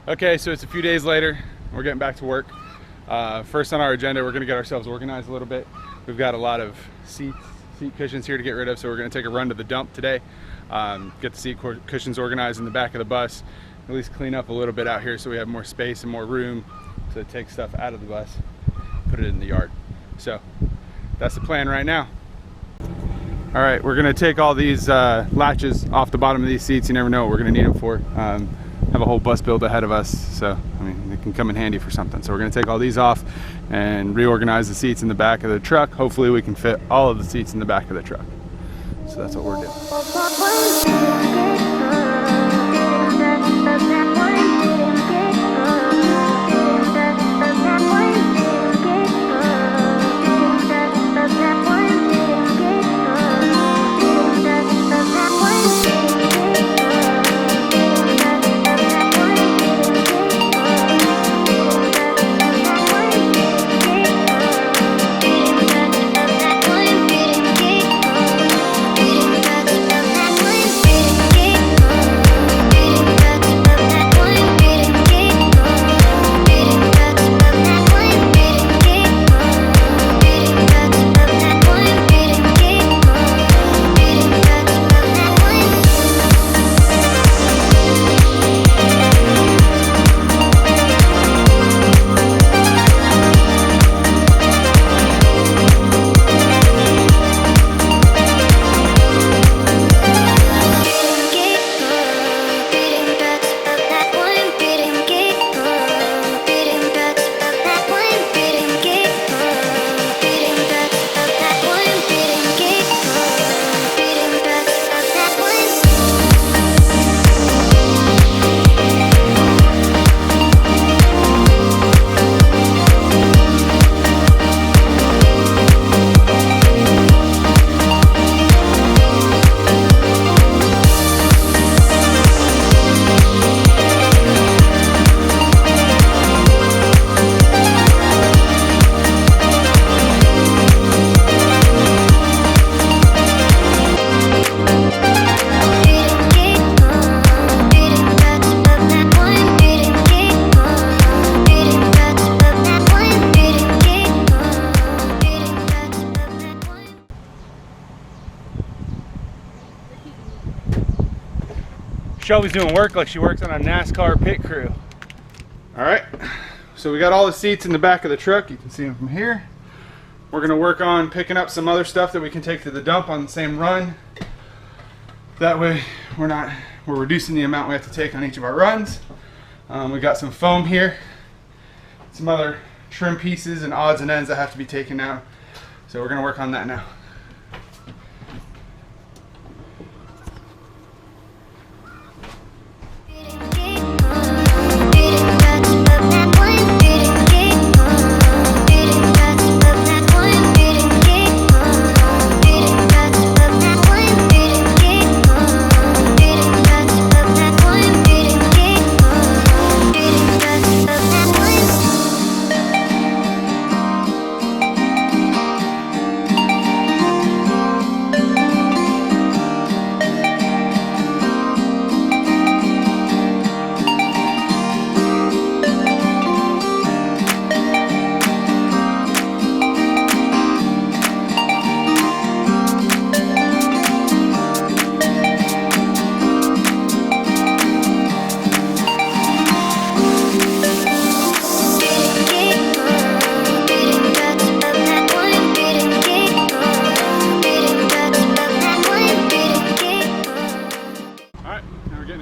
Okay, so it's a few days later. We're getting back to work. First on our agenda, we're gonna get ourselves organized a little bit. We've got a lot of seat cushions here to get rid of, so we're gonna take a run to the dump today. Get the seat cushions organized in the back of the bus, at least clean up a little bit out here so we have more space and more room to take stuff out of the bus, put it in the yard. So that's the plan right now. All right, we're gonna take all these latches off the bottom of these seats. You never know what we're gonna need them for. Have a whole bus build ahead of us, so I mean, they can come in handy for something. So we're gonna take all these off and reorganize the seats in the back of the truck. Hopefully we can fit all of the seats in the back of the truck. So that's what we're doing. Shelby's doing work like she works on a NASCAR pit crew. All right, so we got all the seats in the back of the truck. You can see them from here. We're gonna work on picking up some other stuff that we can take to the dump on the same run. That way we're reducing the amount we have to take on each of our runs. We got some foam here, some other trim pieces and odds and ends that have to be taken out. So we're gonna work on that now.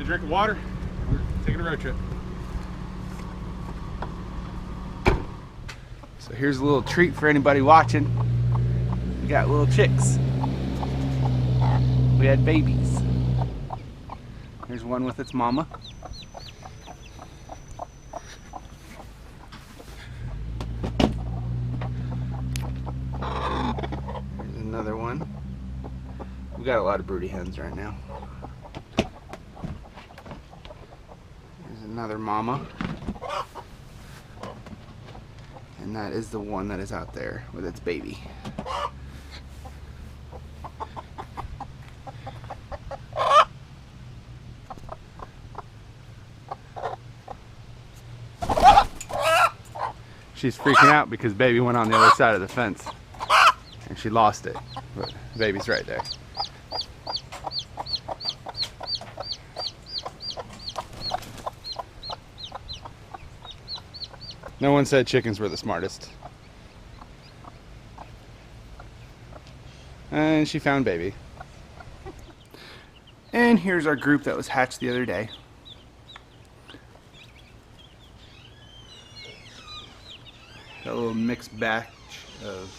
Drink of water. We're taking a road trip. So here's a little treat for anybody watching. We got little chicks. We had babies. Here's one with its mama. Here's another one. We got a lot of broody hens right now. Another mama, and that is the one that is out there with its baby. She's freaking out because baby went on the other side of the fence and she lost it, but baby's right there. No one said chickens were the smartest. And she found baby. And here's our group that was hatched the other day. Got a little mixed batch of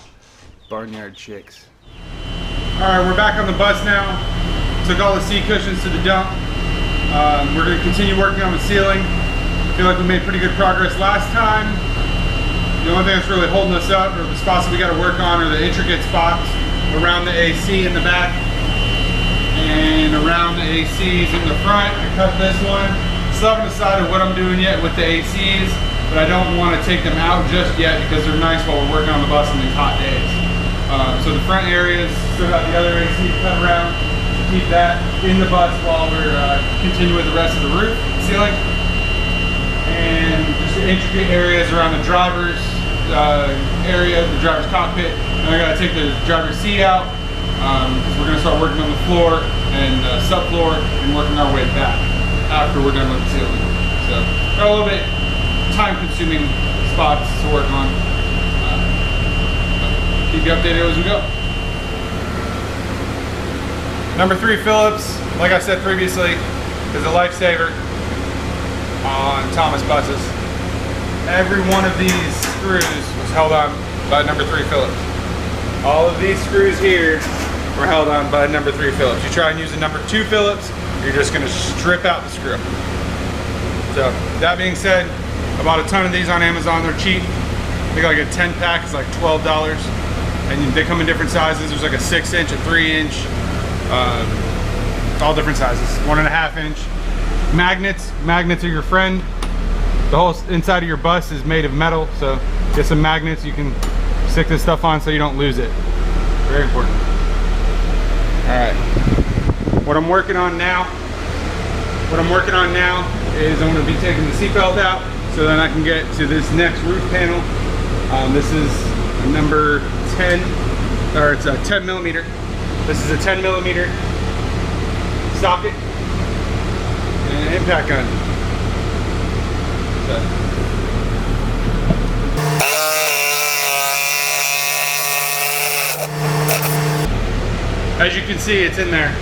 barnyard chicks. Alright, we're back on the bus now. Took all the seat cushions to the dump. We're going to continue working on the ceiling. I feel like we made pretty good progress last time. The only thing that's really holding us up, or the spots that we got to work on, are the intricate spots around the AC in the back and around the ACs in the front. I cut this one. Still haven't decided what I'm doing yet with the ACs, but I don't want to take them out just yet because they're nice while we're working on the bus on these hot days. So the front areas, still got the other AC cut around to keep that in the bus while we're continuing with the rest of the roof ceiling. And just the intricate areas around the driver's area, the driver's cockpit. And I gotta take the driver's seat out because we're gonna start working on the floor and subfloor and working our way back after we're done with the ceiling. So got a little bit time-consuming spots to work on. Keep you updated as we go. Number 3 Phillips, like I said previously, is a lifesaver on Thomas buses. Every one of these screws was held on by number 3 Phillips. All of these screws here were held on by number 3 Phillips. You try and use a number 2 Phillips, you're just going to strip out the screw. So that being said, I bought a ton of these on Amazon. They're cheap. I think like a 10 pack is like $12, and they come in different sizes. There's like a 6-inch, a 3-inch, all different sizes. 1.5 inch. Magnets are your friend. The whole inside of your bus is made of metal, so get some magnets. You can stick this stuff on so you don't lose it. Very important. All right. What I'm working on now is I'm going to be taking the seatbelt out so then I can get to this next roof panel. This is a number 10, or it's a 10 millimeter. This is a 10 millimeter socket and an impact gun. So. As you can see, it's in there.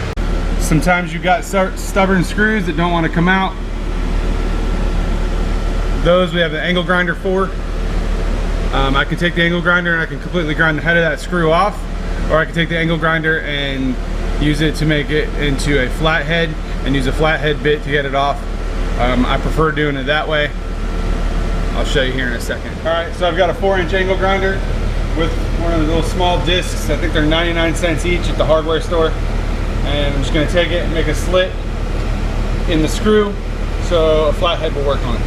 Sometimes you got stubborn screws that don't want to come out. Those we have the angle grinder for. I can take the angle grinder and I can completely grind the head of that screw off, or I can take the angle grinder and use it to make it into a flathead and use a flathead bit to get it off. I prefer doing it that way. I'll show you here in a second. All right, so I've got a 4-inch angle grinder with one of the little small discs. I think they're 99 cents each at the hardware store. And I'm just gonna take it and make a slit in the screw so a flathead will work on it.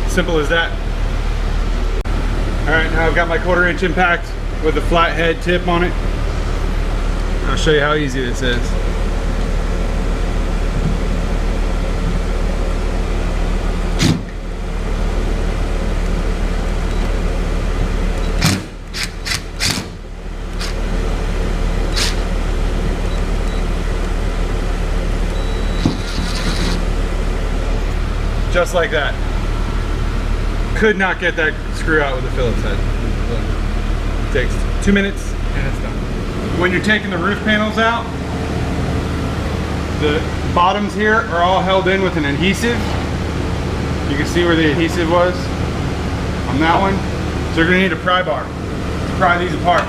Simple as that. All right, now I've got my 1/4-inch impact with the flathead tip on it. I'll show you how easy this is. Just like that. Could not get that screw out with a Phillips head. It takes 2 minutes and it's done. When you're taking the roof panels out, the bottoms here are all held in with an adhesive. You can see where the adhesive was on that one. So you're gonna need a pry bar to pry these apart.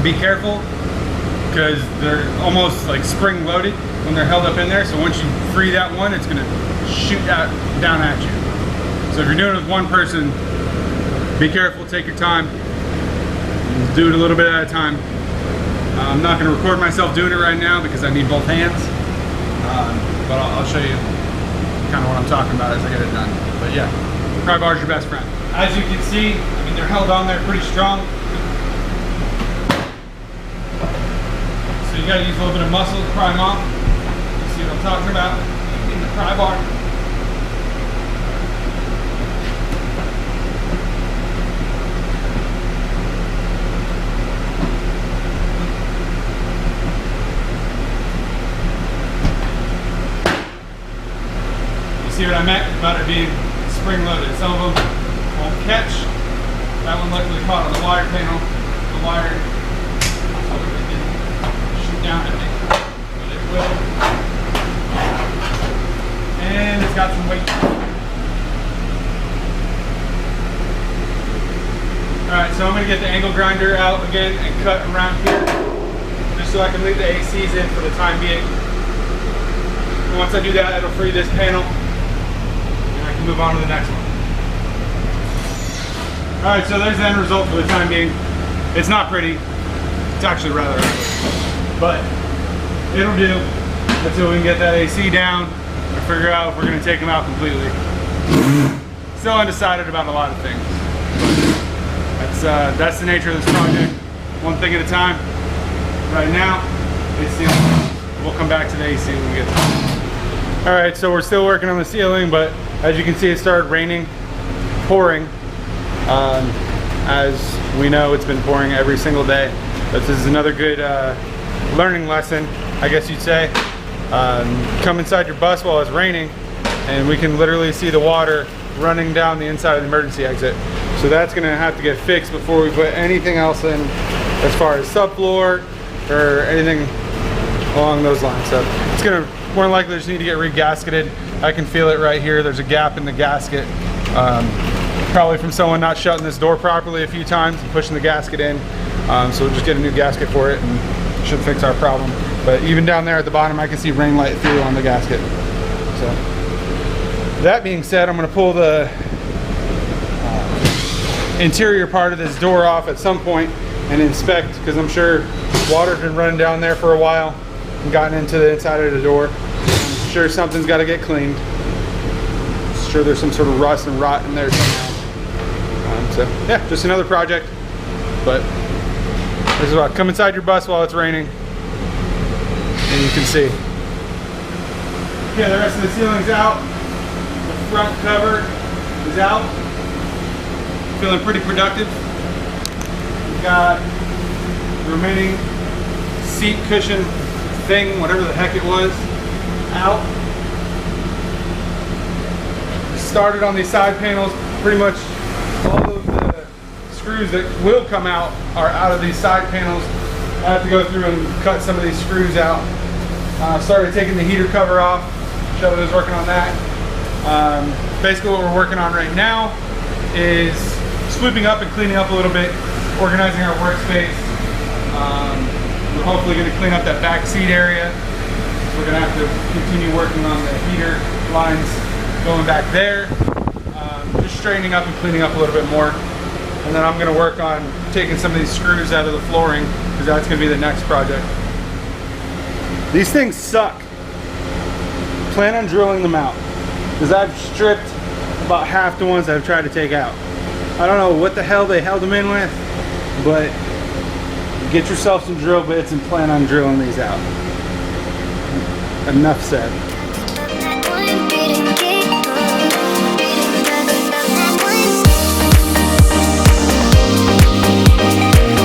Be careful because they're almost like spring loaded when they're held up in there. So once you free that one, it's gonna shoot out down at you. So if you're doing it with one person, be careful, take your time. Do it a little bit at a time. I'm not going to record myself doing it right now because I need both hands, but I'll show you kind of what I'm talking about as I get it done. But yeah, Pry bar is your best friend. As you can see, I mean, they're held on there pretty strong. So you gotta use a little bit of muscle to pry them off. You see what I'm talking about in the pry bar. See what I meant about it being spring loaded. Some of them won't catch. That one luckily caught on the wire panel. The wire didn't shoot down at me, but it will. And it's got some weight. Alright, so I'm going to get the angle grinder out again and cut around here, just so I can leave the ACs in for the time being. And once I do that, it'll free this panel. Move on to the next one. Alright, so there's the end result for the time being. It's not pretty. It's actually rather ugly. But it'll do until we can get that AC down and figure out if we're going to take them out completely. Still undecided about a lot of things. But that's the nature of this project. One thing at a time. Right now, it's ceiling. We'll come back to the AC when we get there. Alright, so we're still working on the ceiling, but as you can see, it started raining, pouring. As we know, it's been pouring every single day. This is another good learning lesson, I guess you'd say. Come inside your bus while it's raining, and we can literally see the water running down the inside of the emergency exit. So that's gonna have to get fixed before we put anything else in as far as subfloor or anything along those lines. So it's gonna more than likely just need to get re-gasketed. I can feel it right here. There's a gap in the gasket. Probably from someone not shutting this door properly a few times and pushing the gasket in. So we'll just get a new gasket for it and it should fix our problem. But even down there at the bottom, I can see rain light through on the gasket. So that being said, I'm gonna pull the interior part of this door off at some point and inspect, because I'm sure water's been running down there for a while and gotten into the inside of the door. I'm sure something's got to get cleaned. I'm sure there's some sort of rust and rot in there somehow. So yeah, just another project. But this is about come inside your bus while it's raining and you can see. Okay, the rest of the ceiling's out. The front cover is out. Feeling pretty productive. We've got the remaining seat cushion thing, whatever the heck it was, out. Started on these side panels. Pretty much all of the screws that will come out are out of these side panels. I have to go through and cut some of these screws out. Started taking the heater cover off. Shelby was working on that. Basically what we're working on right now is sweeping up and cleaning up a little bit, organizing our workspace. We're hopefully going to clean up that back seat area. We're going to have to continue working on the heater lines going back there. Just straightening up and cleaning up a little bit more. And then I'm going to work on taking some of these screws out of the flooring, because that's going to be the next project. These things suck. Plan on drilling them out, because I've stripped about half the ones I've tried to take out. I don't know what the hell they held them in with, but get yourself some drill bits and plan on drilling these out. Enough said.